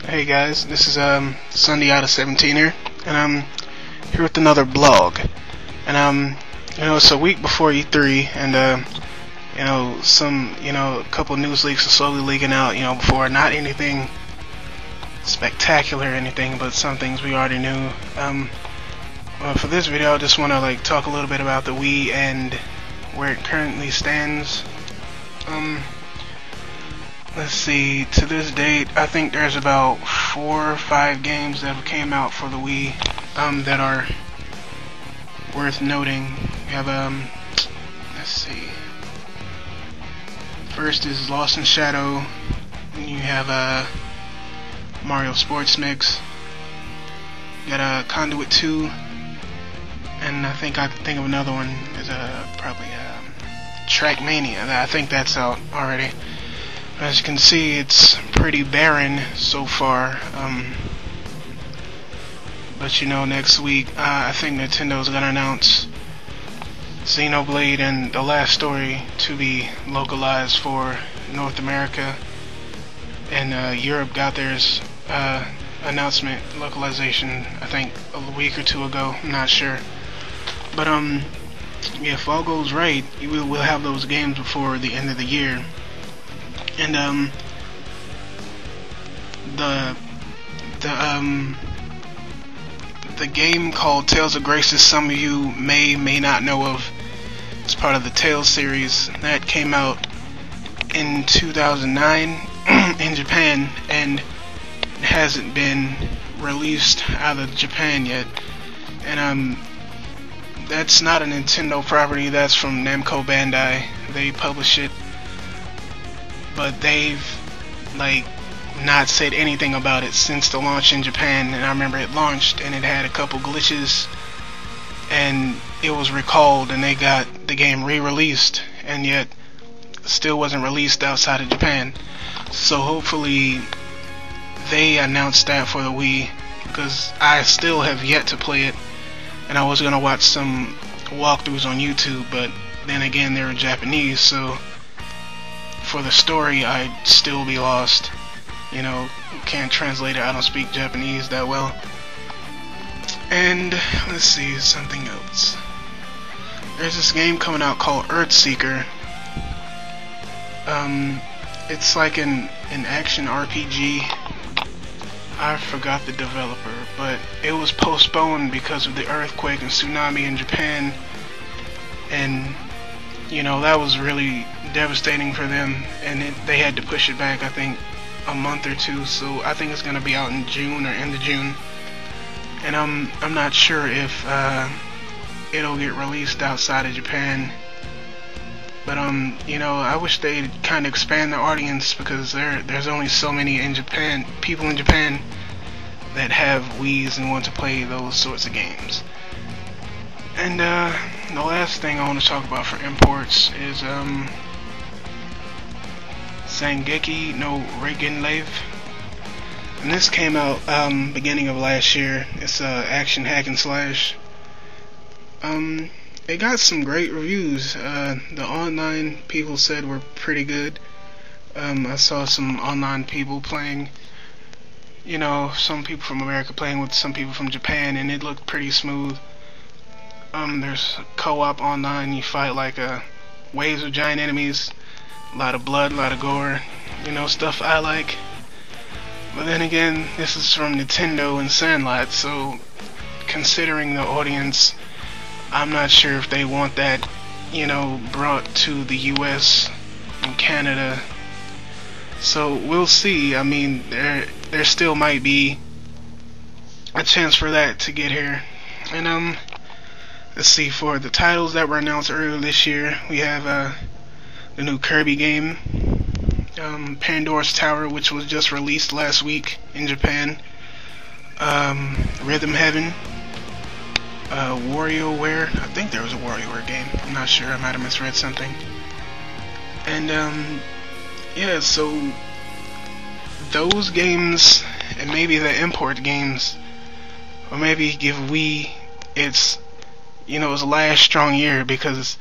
Hey guys, this is Sunday out of 17 here, and I'm here with another blog. And it's a week before E3, and a couple news leaks are slowly leaking out. Before, not anything spectacular or anything, but some things we already knew. For this video, I just want to talk a little bit about the Wii and where it currently stands. Let's see, to this date, I think there's about 4 or 5 games that have came out for the Wii that are worth noting. We have, let's see, first is Lost in Shadow, and you have Mario Sports Mix, you got Conduit 2, and I think I could think of another one, is probably Trackmania. I think that's out already. As you can see, it's pretty barren so far, but next week I think Nintendo's gonna announce Xenoblade and The Last Story to be localized for North America, and Europe got theirs announcement localization I think a week or two ago. I'm not sure, but yeah, if all goes right, we'll have those games before the end of the year. And the game called Tales of Graces, some of you may not know of. It's part of the Tales series that came out in 2009 in Japan, and it hasn't been released out of Japan yet. And that's not a Nintendo property. That's from Namco Bandai. They publish it, but they've not said anything about it since the launch in Japan. And I remember it launched and it had a couple glitches and it was recalled, and they got the game re-released, and yet still wasn't released outside of Japan. So hopefully they announced that for the Wii, because I still have yet to play it, and I was gonna watch some walkthroughs on YouTube, but then again, they were Japanese, so for the story I'd still be lost. Can't translate it. I don't speak Japanese that well. And let's see, something else. There's this game coming out called Earthseeker. It's like an action RPG. I forgot the developer, but it was postponed because of the earthquake and tsunami in Japan, and that was really devastating for them, and they had to push it back, I think, a month or two. So I think it's gonna be out in June or end of June, and I'm not sure if it'll get released outside of Japan. But I wish they'd kind of expand their audience, because there's only so many people in Japan that have Wiis and want to play those sorts of games. And the last thing I want to talk about for imports is Shingeki no Regenlave, and this came out beginning of last year. It's action hack and slash. It got some great reviews. The online people said were pretty good. I saw some online people playing, some people from America playing with some people from Japan, and it looked pretty smooth. There's co-op online. You fight waves of giant enemies, a lot of blood, a lot of gore, stuff I like. But then again, this is from Nintendo and Sandlot, so considering the audience, I'm not sure if they want that, brought to the US and Canada. So we'll see. I mean, there still might be a chance for that to get here. And let's see, for the titles that were announced earlier this year, we have the new Kirby game, Pandora's Tower, which was just released last week in Japan, Rhythm Heaven, WarioWare. I think there was a WarioWare game. I'm not sure. I might have misread something. And yeah, so those games, and maybe the import games, or maybe give Wii its its last strong year, because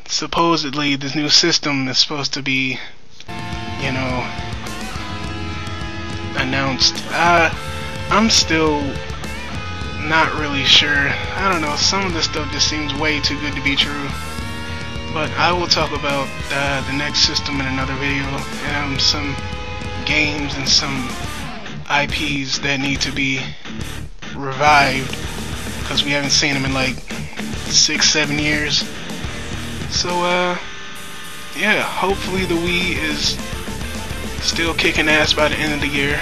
supposedly this new system is supposed to be announced. I'm still not really sure. I don't know, some of the stuff just seems way too good to be true. But I will talk about the next system in another video. Some games and some IPs that need to be revived because we haven't seen them in like 6-7 years. So yeah, hopefully the Wii is still kicking ass by the end of the year.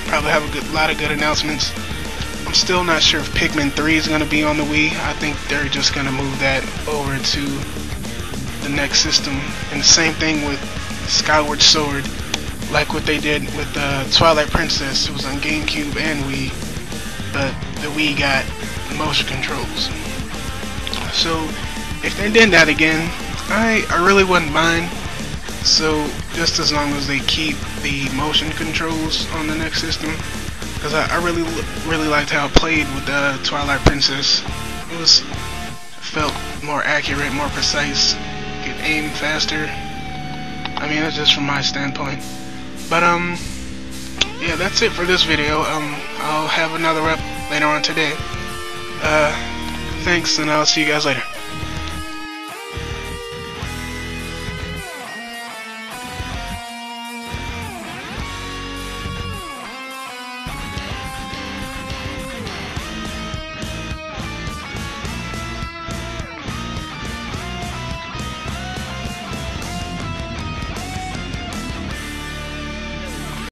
Probably have a lot of good announcements. I'm still not sure if Pikmin 3 is going to be on the Wii. I think they're just going to move that over to the next system. And the same thing with Skyward Sword, like what they did with Twilight Princess. It was on GameCube and Wii, but the Wii got motion controls. So if they did that again, I really wouldn't mind. So just as long as they keep the motion controls on the next system, because I really liked how it played with the Twilight Princess. It felt more accurate, more precise. You could aim faster. I mean, that's just from my standpoint. But yeah, that's it for this video. I'll have another up later on today. Thanks, and I'll see you guys later.